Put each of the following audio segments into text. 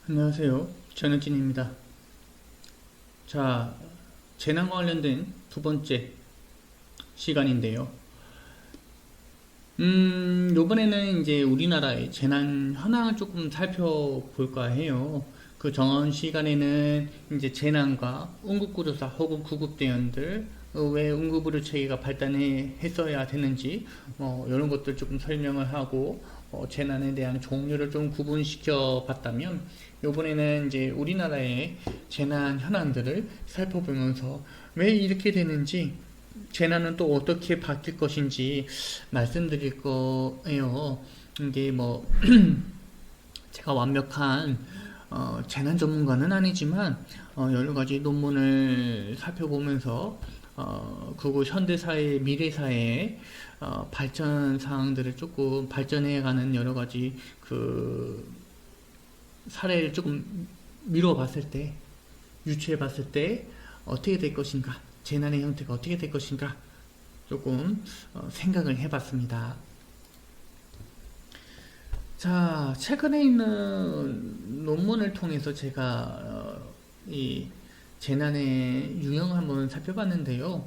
안녕하세요. 전현진입니다. 자, 재난과 관련된 두 번째 시간인데요. 요번에는 이제 우리나라의 재난 현황을 조금 살펴볼까 해요. 그 정원 시간에는 이제 재난과 응급구조사 혹은 구급대원들, 왜 응급의료 체계가 발달했어야 되는지, 이런 것들 조금 설명을 하고, 재난에 대한 종류를 좀 구분시켜 봤다면, 요번에는 이제 우리나라의 재난 현황들을 살펴보면서 왜 이렇게 되는지, 재난은 또 어떻게 바뀔 것인지 말씀드릴 거예요. 이게 뭐 제가 완벽한 재난 전문가는 아니지만 여러 가지 논문을 살펴보면서 그리고 현대사회, 미래사회의 발전 사항들을 조금 발전해가는 여러 가지 그 사례를 조금 미뤄봤을 때, 유추해봤을 때 어떻게 될 것인가, 재난의 형태가 어떻게 될 것인가 조금 생각을 해봤습니다. 자, 최근에 있는 논문을 통해서 제가 이 재난의 유형을 한번 살펴봤는데요.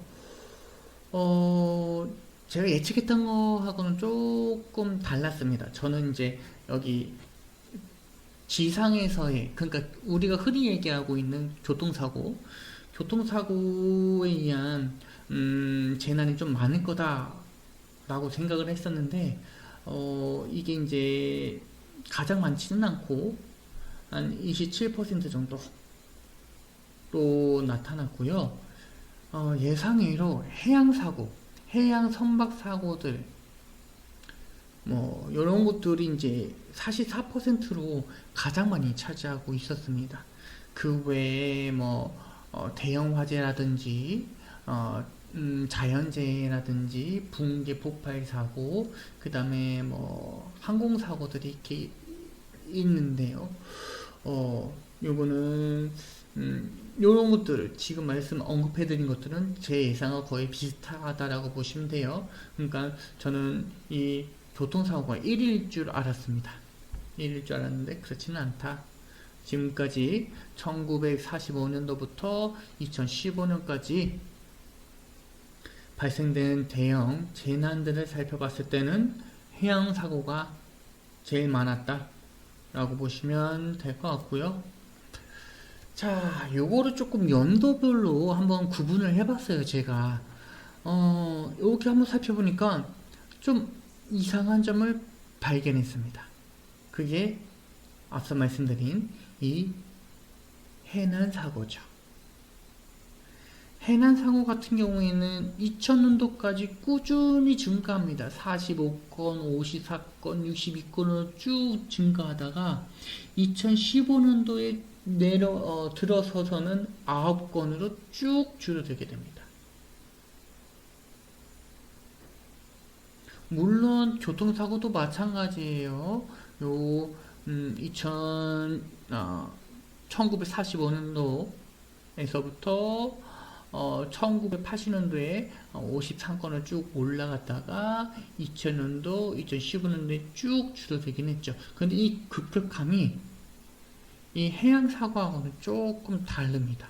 어, 제가 예측했던 거하고는 조금 달랐습니다. 저는 이제 여기 지상에서의, 그러니까 우리가 흔히 얘기하고 있는 교통사고에 의한 재난이 좀 많을 거다라고 생각을 했었는데, 이게 이제 가장 많지는 않고 한 27% 정도로 나타났고요. 예상외로 해양사고, 해양 선박사고들, 뭐 이런 것들이 이제 44%로 가장 많이 차지하고 있었습니다. 그 외에 뭐 대형 화재라든지 자연재해라든지 붕괴 폭발 사고, 그 다음에 뭐 항공 사고들이 이렇게 있는데요. 요거는 요런 것들을 지금 언급해드린 것들은 제 예상과 거의 비슷하다라고 보시면 돼요. 그러니까 저는 이 교통사고가 1일일 줄 알았습니다. 1일일 줄 알았는데 그렇지는 않다. 지금까지 1945년도부터 2015년까지 발생된 대형 재난들을 살펴봤을 때는 해양사고가 제일 많았다 라고 보시면 될 것 같고요. 자, 요거를 조금 연도별로 한번 구분을 해봤어요, 제가. 이렇게 한번 살펴보니까 좀 이상한 점을 발견했습니다. 그게 앞서 말씀드린 이 해난 사고죠. 해난 사고 같은 경우에는 2000년도까지 꾸준히 증가합니다. 45건, 54건, 62건으로 쭉 증가하다가 2015년도에 들어서서는 9건으로 쭉 줄어들게 됩니다. 물론 교통사고도 마찬가지예요. 1945년도에서부터 1980년도에 53건을 쭉 올라갔다가 2000년도, 2015년도에 쭉 줄어들긴 했죠. 근데 이 급격함이 이 해양사고하고는 조금 다릅니다.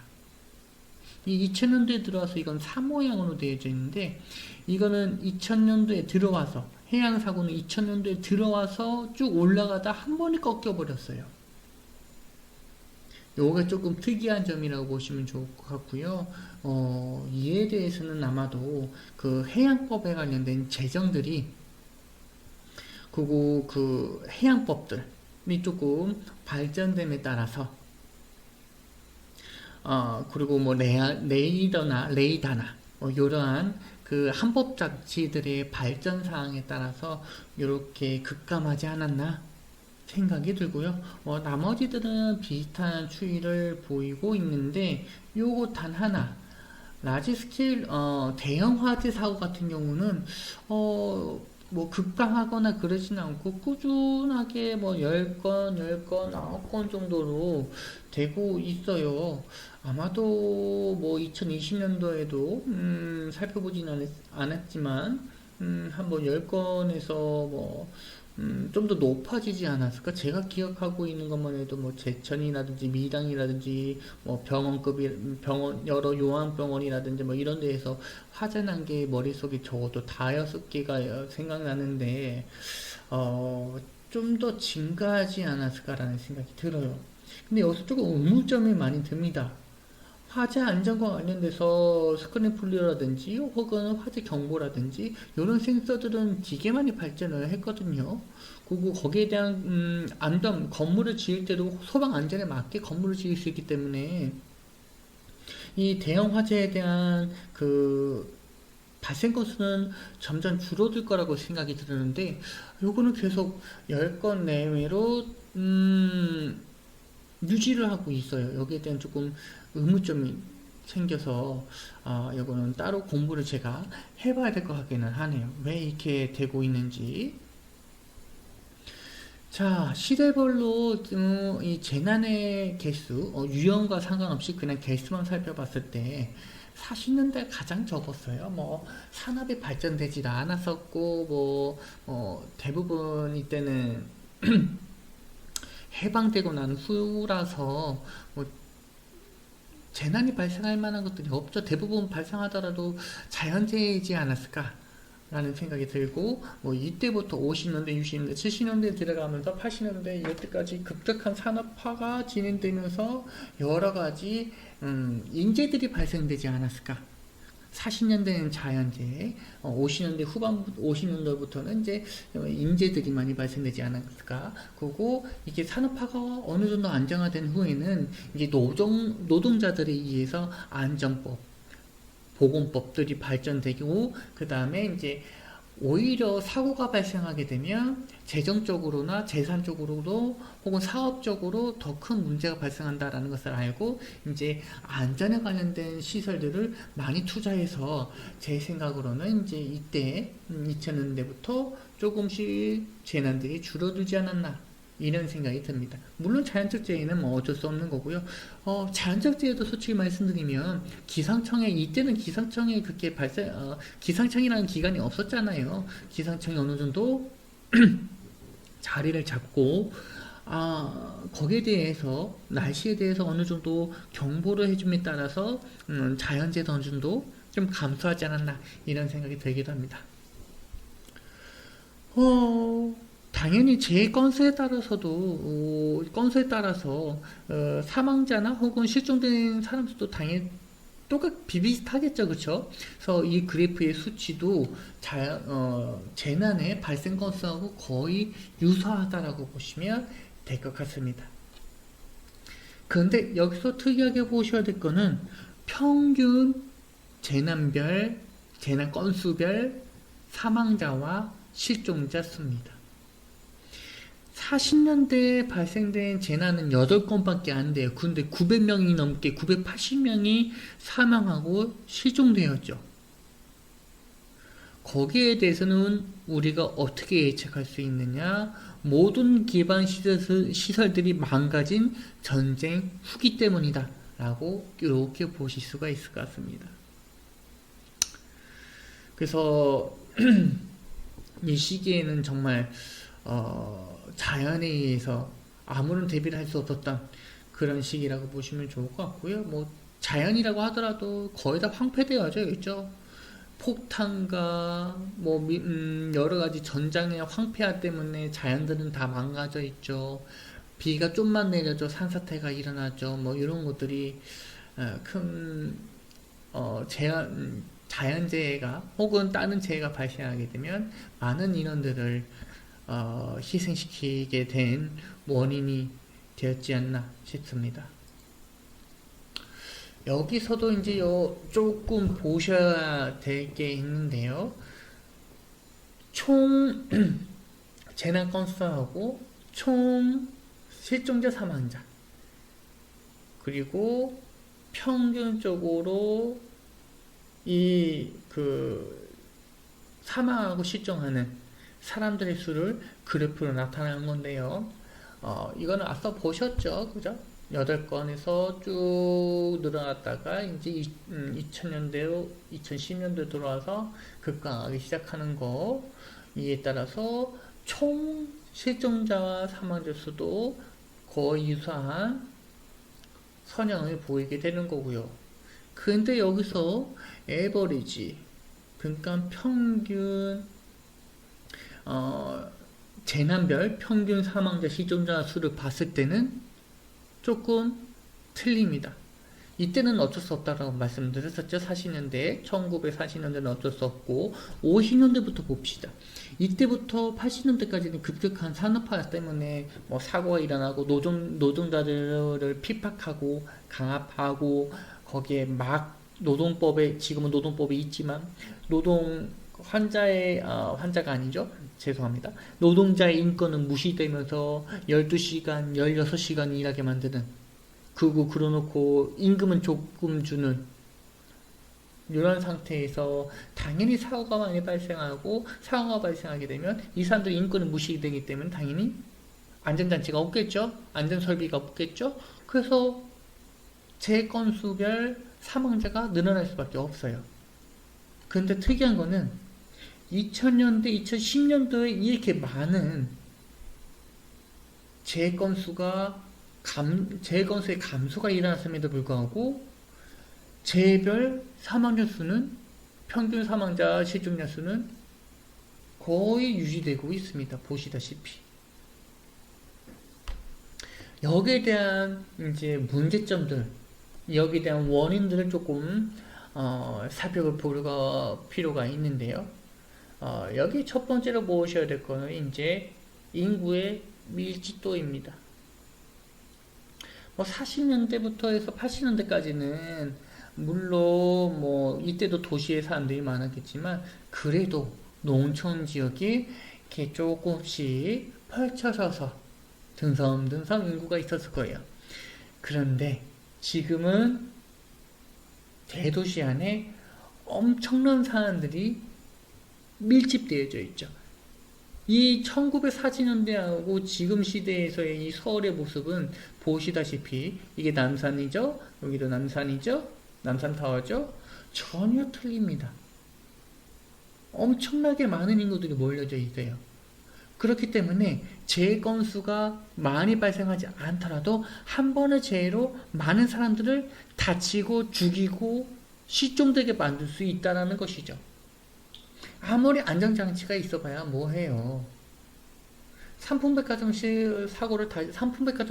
이 2000년도에 들어와서 이건 3모양으로 되어져 있는데, 이거는 2000년도에 들어와서, 해양사고는 2000년도에 들어와서 쭉 올라가다 한 번에 꺾여버렸어요. 요게 조금 특이한 점이라고 보시면 좋을 것 같고요. 이에 대해서는 아마도 그 해양법에 관련된 제정들이, 그리고 그 해양법들이 조금 발전됨에 따라서, 그리고 뭐 레이더나 이러한 그 항법 장치들의 발전 사항에 따라서 이렇게 급감하지 않았나 생각이 들고요. 나머지들은 비슷한 추이를 보이고 있는데, 요거 단 하나, 라지 스케일 대형 화재 사고 같은 경우는 뭐 급강하거나 그러진 않고 꾸준하게 뭐 10건, 10건, 9건 정도로 되고 있어요. 아마도 뭐 2020년도에도 살펴보진 않았지만 한번 10건에서 뭐 좀 더 높아지지 않았을까? 제가 기억하고 있는 것만 해도 뭐 제천이라든지 미당이라든지 뭐 병원 여러 요양병원이라든지 뭐 이런 데에서 화재 난 게 머릿속에 적어도 다여섯 개가 생각나는데 좀 더 증가하지 않았을까라는 생각이 들어요. 근데 여기서 조금 의문점이 많이 듭니다. 화재 안전과 관련돼서 스크램플러라든지 혹은 화재 경보라든지 이런 센서들은 되게 많이 발전을 했거든요. 그리고 거기에 대한 안전, 건물을 지을 때도 소방 안전에 맞게 건물을 지을 수 있기 때문에 이 대형 화재에 대한 그 발생 건수는 점점 줄어들 거라고 생각이 드는데 요거는 계속 10건 내외로 유지를 하고 있어요. 여기에 대한 조금 의문점이 생겨서 이거는 따로 공부를 제가 해봐야 될 것 같기는 하네요. 왜 이렇게 되고 있는지. 자, 시대별로 이 재난의 개수, 유형과 상관없이 그냥 개수만 살펴봤을 때 40년대 가장 적었어요. 뭐 산업이 발전되지도 않았었고 대부분 이때는 해방되고 난 후라서 뭐 재난이 발생할 만한 것들이 없죠. 대부분 발생하더라도 자연재해이지 않았을까 라는 생각이 들고 뭐 이때부터 50년대, 60년대, 70년대 들어가면서 80년대 이때까지 급격한 산업화가 진행되면서 여러 가지 인재들이 발생되지 않았을까. 40년대는 자연재해, 50년대 후반, 50년대부터는 이제 인재들이 많이 발생되지 않았을까. 그리고 이게 산업화가 어느 정도 안정화된 후에는 이제 노동자들에 의해서 안전법, 보건법들이 발전되고, 그 다음에 이제 오히려 사고가 발생하게 되면 재정적으로나 재산적으로도 혹은 사업적으로 더 큰 문제가 발생한다라는 것을 알고 이제 안전에 관련된 시설들을 많이 투자해서 제 생각으로는 이제 이때 2000년대부터 조금씩 재난들이 줄어들지 않았나 이런 생각이 듭니다. 물론 자연적 재해는 뭐 어쩔 수 없는 거고요. 자연적 재해도 솔직히 말씀드리면 기상청에 이때는 기상청에 그렇게 기상청이라는 기관이 없었잖아요. 기상청이 어느 정도 자리를 잡고 거기에 대해서 날씨에 대해서 어느 정도 경보를 해줌에 따라서 자연재해 어느 정도 좀 감소하지 않았나 이런 생각이 들기도 합니다. 당연히 제 건수에 따라서도 건수에 따라서 사망자나 혹은 실종된 사람 수도 당연히 똑같 비슷하겠죠, 그렇죠? 그래서 이 그래프의 수치도 재난의 발생 건수하고 거의 유사하다라고 보시면 될 것 같습니다. 그런데 여기서 특이하게 보셔야 될 거는 평균 재난별, 재난 건수별 사망자와 실종자 수입니다. 40년대에 발생된 재난은 8건밖에 안 돼요. 근데 900명이 넘게 980명이 사망하고 실종되었죠. 거기에 대해서는 우리가 어떻게 예측할 수 있느냐? 모든 기반 시설들이 망가진 전쟁 후기 때문이다 라고 이렇게 보실 수가 있을 것 같습니다. 그래서 이 시기에는 정말 자연에 의해서 아무런 대비를 할 수 없었던 그런 시기라고 보시면 좋을 것 같고요. 뭐 자연이라고 하더라도 거의 다 황폐되어져 있죠. 폭탄과 뭐 여러 가지 전장의 황폐화 때문에 자연들은 다 망가져 있죠. 비가 좀만 내려도 산사태가 일어나죠. 뭐 이런 것들이 큰 자연재해가 혹은 다른 재해가 발생하게 되면 많은 인원들을 희생시키게 된 원인이 되었지 않나 싶습니다. 여기서도 이제 조금 보셔야 될 게 있는데요. 총 재난 건수하고 총 실종자 사망자 그리고 평균적으로 사망하고 실종하는 사람들의 수를 그래프로 나타내는 건데요. 이거는 앞서 보셨죠? 그죠? 8건에서 쭉 늘어났다가 이제 2000년대로 2010년대 들어와서 급강하기 시작하는 거 이에 따라서 총 실종자와 사망자 수도 거의 유사한 선형을 보이게 되는 거고요. 근데 여기서 에버리지, 그러니까 평균 재난별 평균 사망자 실종자 수를 봤을 때는 조금 틀립니다. 이때는 어쩔 수 없다라고 말씀드렸었죠. 40년대, 1940년대는 어쩔 수 없고 50년대부터 봅시다. 이때부터 80년대까지는 급격한 산업화 때문에 뭐 사고가 일어나고 노동자들을 핍박하고 강압하고 거기에 막 노동법에, 지금은 노동법이 있지만 노동 환자가 아니죠. 죄송합니다. 노동자의 인권은 무시되면서 12시간, 16시간 일하게 만드는, 그리고 그러놓고 임금은 조금 주는 이런 상태에서 당연히 사고가 많이 발생하고, 사고가 발생하게 되면 이 사람들의 인권은 무시되기 때문에 당연히 안전장치가 없겠죠. 안전설비가 없겠죠. 그래서 재건수별 사망자가 늘어날 수밖에 없어요. 그런데 특이한 거는 2000년대, 2010년도에 이렇게 많은 재건수의 감소가 일어났음에도 불구하고 재별 사망자 수는, 평균 사망자 실종자 수는 거의 유지되고 있습니다. 보시다시피. 여기에 대한 이제 문제점들, 여기에 대한 원인들을 조금 살펴볼 필요가 있는데요. 여기 첫 번째로 보셔야 될 거는 이제 인구의 밀집도입니다. 뭐 40년대부터 해서 80년대까지는 물론 뭐 이때도 도시에 사람들이 많았겠지만 그래도 농촌 지역이 이렇게 조금씩 펼쳐져서 듬성듬성 인구가 있었을 거예요. 그런데 지금은 대도시 안에 엄청난 사람들이 밀집되어져 있죠. 이 1940년대하고 지금 시대에서의 이 서울의 모습은 보시다시피 이게 남산이죠. 여기도 남산이죠. 남산타워죠. 전혀 틀립니다. 엄청나게 많은 인구들이 몰려져 있어요. 그렇기 때문에 재해 건수가 많이 발생하지 않더라도 한 번의 재해로 많은 사람들을 다치고 죽이고 실종되게 만들 수 있다는 것이죠. 아무리 안전장치가 있어봐야 뭐해요. 산풍백화점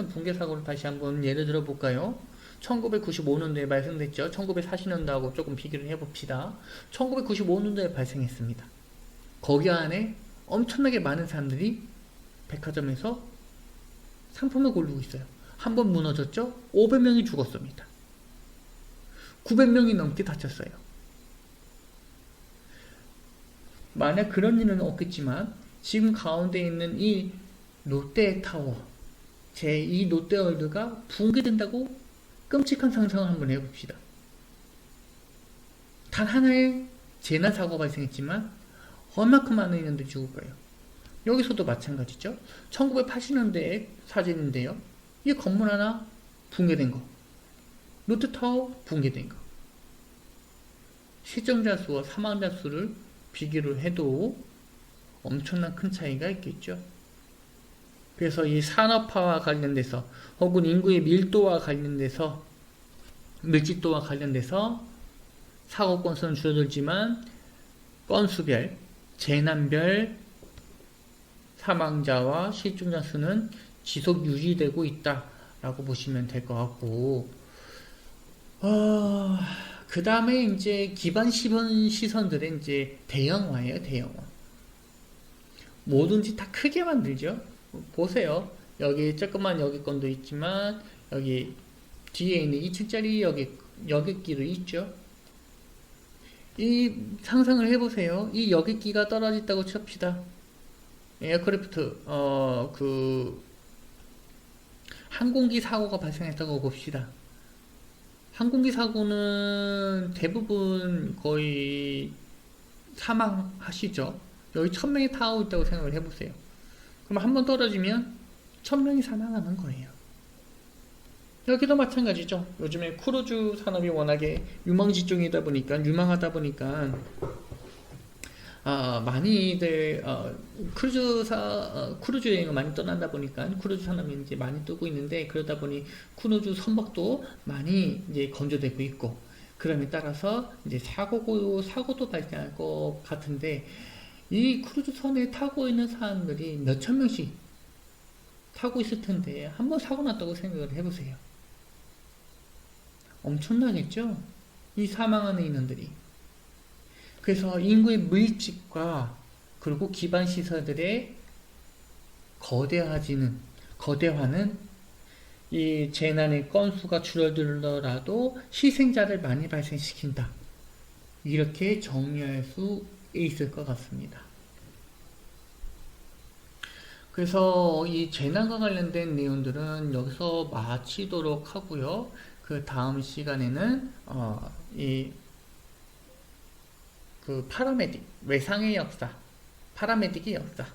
붕괴 사고를 다시 한번 예를 들어 볼까요? 1995년도에 발생됐죠. 1940년도하고 조금 비교를 해봅시다. 1995년도에 발생했습니다. 거기 안에 엄청나게 많은 사람들이 백화점에서 상품을 고르고 있어요. 한 번 무너졌죠? 500명이 죽었습니다. 900명이 넘게 다쳤어요. 만약 그런 일은 없겠지만 지금 가운데 있는 이 롯데타워, 제2 롯데월드가 붕괴된다고 끔찍한 상상을 한번 해봅시다. 단 하나의 재난사고가 발생했지만 얼마큼 많은 인원들이 죽을 거예요. 여기서도 마찬가지죠. 1980년대의 사진인데요. 이 건물 하나 붕괴된 거, 롯데타워 붕괴된 거, 실종자 수와 사망자 수를 비교를 해도 엄청난 큰 차이가 있겠죠. 그래서 이 산업화와 관련돼서 혹은 인구의 밀도와 관련돼서, 밀집도와 관련돼서 사고 건수는 줄어들지만 건수별, 재난별 사망자와 실종자 수는 지속 유지되고 있다라고 보시면 될 것 같고, 그 다음에 이제 기반 시선들은 이제 대형화예요, 대형화. 뭐든지 다 크게 만들죠. 보세요. 여기 조그만 여객권도 있지만 여기 뒤에 있는 2층짜리 여객기도 있죠. 이 상상을 해보세요. 이 여객기가 떨어졌다고 칩시다. 에어크래프트 항공기 사고가 발생했다고 봅시다. 항공기 사고는 대부분 거의 사망하시죠. 여기 1000명이 타고 있다고 생각을 해보세요. 그럼 한 번 떨어지면 1000명이 사망하는 거예요. 여기도 마찬가지죠. 요즘에 크루즈 산업이 워낙에 유망하다 보니까 많이들 크루즈 여행을 많이 떠난다 보니까 크루즈 산업이 이제 많이 뜨고 있는데, 그러다 보니 크루즈 선박도 많이 이제 건조되고 있고, 그럼에 따라서 이제 사고도 발생할 것 같은데, 이 크루즈선에 타고 있는 사람들이 몇천 명씩 타고 있을 텐데 한번 사고 났다고 생각을 해보세요. 엄청나겠죠? 이 사망하는 인원들이. 그래서 인구의 밀집과 그리고 기반 시설들의 거대화는 이 재난의 건수가 줄어들더라도 희생자를 많이 발생시킨다. 이렇게 정리할 수 있을 것 같습니다. 그래서 이 재난과 관련된 내용들은 여기서 마치도록 하고요. 그 다음 시간에는 파라메딕, 외상의 역사, 파라메딕의 역사,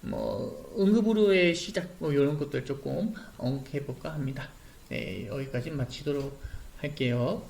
응급의료의 시작, 이런 것들 조금 언급해 볼까 합니다. 네, 여기까지 마치도록 할게요.